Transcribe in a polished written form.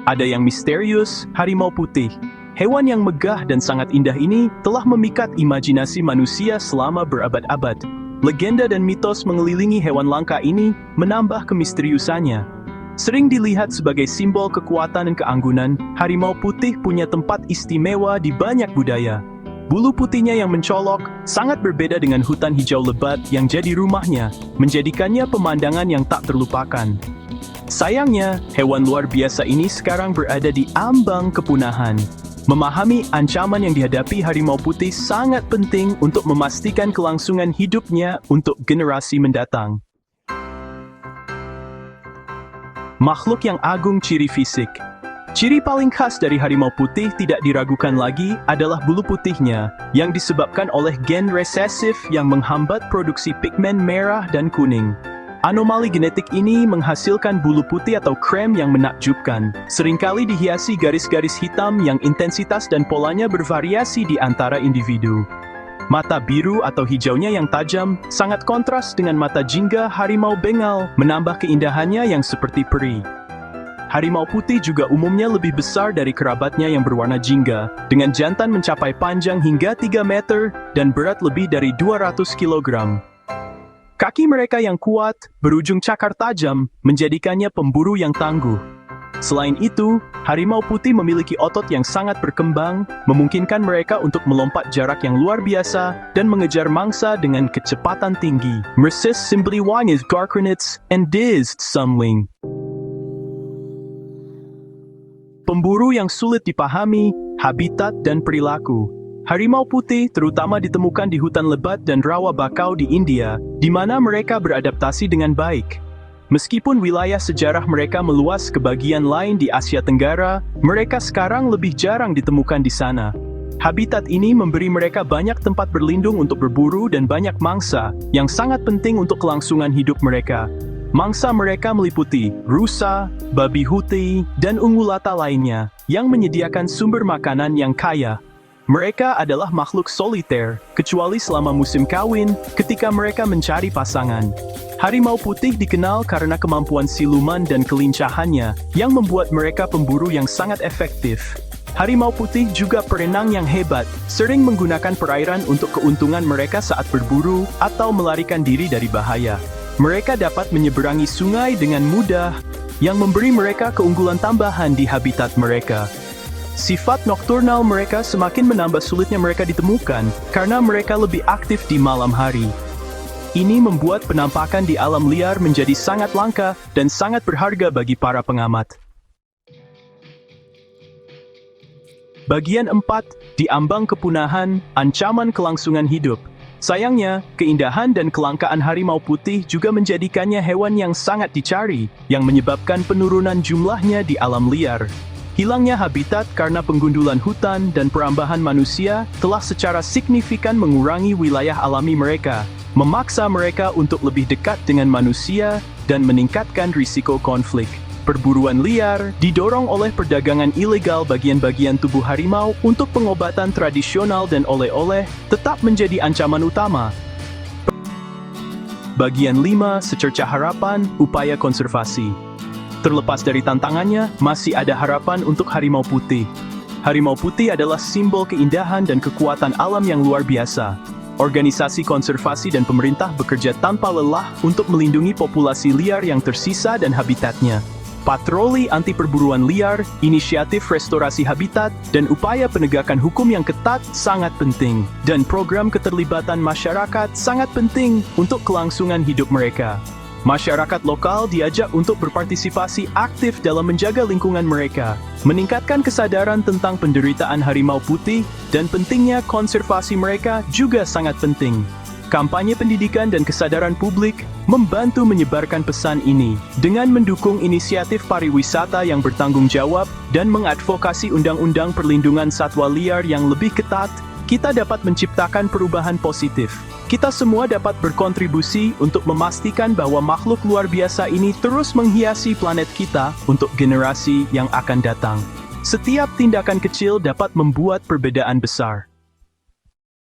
Ada yang misterius, harimau putih. Hewan yang megah dan sangat indah ini telah memikat imajinasi manusia selama berabad-abad. Legenda dan mitos mengelilingi hewan langka ini menambah kemisteriusannya. Sering dilihat sebagai simbol kekuatan dan keanggunan, harimau putih punya tempat istimewa di banyak budaya. Bulu putihnya yang mencolok sangat berbeda dengan hutan hijau lebat yang jadi rumahnya, menjadikannya pemandangan yang tak terlupakan. Sayangnya, hewan luar biasa ini sekarang berada di ambang kepunahan. Memahami ancaman yang dihadapi harimau putih sangat penting untuk memastikan kelangsungan hidupnya untuk generasi mendatang. Makhluk yang agung ciri fisik. Ciri paling khas dari harimau putih tidak diragukan lagi adalah bulu putihnya, yang disebabkan oleh gen resesif yang menghambat produksi pigmen merah dan kuning. Anomali genetik ini menghasilkan bulu putih atau krem yang menakjubkan, seringkali dihiasi garis-garis hitam yang intensitas dan polanya bervariasi di antara individu. Mata biru atau hijaunya yang tajam sangat kontras dengan mata jingga harimau Bengal, menambah keindahannya yang seperti peri. Harimau putih juga umumnya lebih besar dari kerabatnya yang berwarna jingga, dengan jantan mencapai panjang hingga 3 meter dan berat lebih dari 200 kg. Kaki mereka yang kuat, berujung cakar tajam, menjadikannya pemburu yang tangguh. Selain itu, harimau putih memiliki otot yang sangat berkembang, memungkinkan mereka untuk melompat jarak yang luar biasa dan mengejar mangsa dengan kecepatan tinggi. Mersis simply one is garcronets and dized somewing. Pemburu yang sulit dipahami, habitat dan perilaku. Harimau putih terutama ditemukan di hutan lebat dan rawa bakau di India, di mana mereka beradaptasi dengan baik. Meskipun wilayah sejarah mereka meluas ke bagian lain di Asia Tenggara, mereka sekarang lebih jarang ditemukan di sana. Habitat ini memberi mereka banyak tempat berlindung untuk berburu dan banyak mangsa, yang sangat penting untuk kelangsungan hidup mereka. Mangsa mereka meliputi rusa, babi huti, dan ungulata lainnya, yang menyediakan sumber makanan yang kaya. Mereka adalah makhluk soliter, kecuali selama musim kawin, ketika mereka mencari pasangan. Harimau putih dikenal karena kemampuan siluman dan kelincahannya, yang membuat mereka pemburu yang sangat efektif. Harimau putih juga perenang yang hebat, sering menggunakan perairan untuk keuntungan mereka saat berburu atau melarikan diri dari bahaya. Mereka dapat menyeberangi sungai dengan mudah, yang memberi mereka keunggulan tambahan di habitat mereka. Sifat nokturnal mereka semakin menambah sulitnya mereka ditemukan, karena mereka lebih aktif di malam hari. Ini membuat penampakan di alam liar menjadi sangat langka dan sangat berharga bagi para pengamat. Bagian 4, di ambang kepunahan, ancaman kelangsungan hidup. Sayangnya, keindahan dan kelangkaan harimau putih juga menjadikannya hewan yang sangat dicari, yang menyebabkan penurunan jumlahnya di alam liar. Hilangnya habitat karena penggundulan hutan dan perambahan manusia telah secara signifikan mengurangi wilayah alami mereka, memaksa mereka untuk lebih dekat dengan manusia, dan meningkatkan risiko konflik. Perburuan liar didorong oleh perdagangan ilegal bagian-bagian tubuh harimau untuk pengobatan tradisional dan oleh-oleh tetap menjadi ancaman utama. Bagian 5, secerca harapan, upaya konservasi. Terlepas dari tantangannya, masih ada harapan untuk harimau putih. Harimau putih adalah simbol keindahan dan kekuatan alam yang luar biasa. Organisasi konservasi dan pemerintah bekerja tanpa lelah untuk melindungi populasi liar yang tersisa dan habitatnya. Patroli anti perburuan liar, inisiatif restorasi habitat, dan upaya penegakan hukum yang ketat sangat penting. Dan program keterlibatan masyarakat sangat penting untuk kelangsungan hidup mereka. Masyarakat lokal diajak untuk berpartisipasi aktif dalam menjaga lingkungan mereka, meningkatkan kesadaran tentang penderitaan harimau putih, dan pentingnya konservasi mereka juga sangat penting. Kampanye pendidikan dan kesadaran publik membantu menyebarkan pesan ini dengan mendukung inisiatif pariwisata yang bertanggung jawab dan mengadvokasi undang-undang perlindungan satwa liar yang lebih ketat. Kita dapat menciptakan perubahan positif. Kita semua dapat berkontribusi untuk memastikan bahwa makhluk luar biasa ini terus menghiasi planet kita untuk generasi yang akan datang. Setiap tindakan kecil dapat membuat perbedaan besar.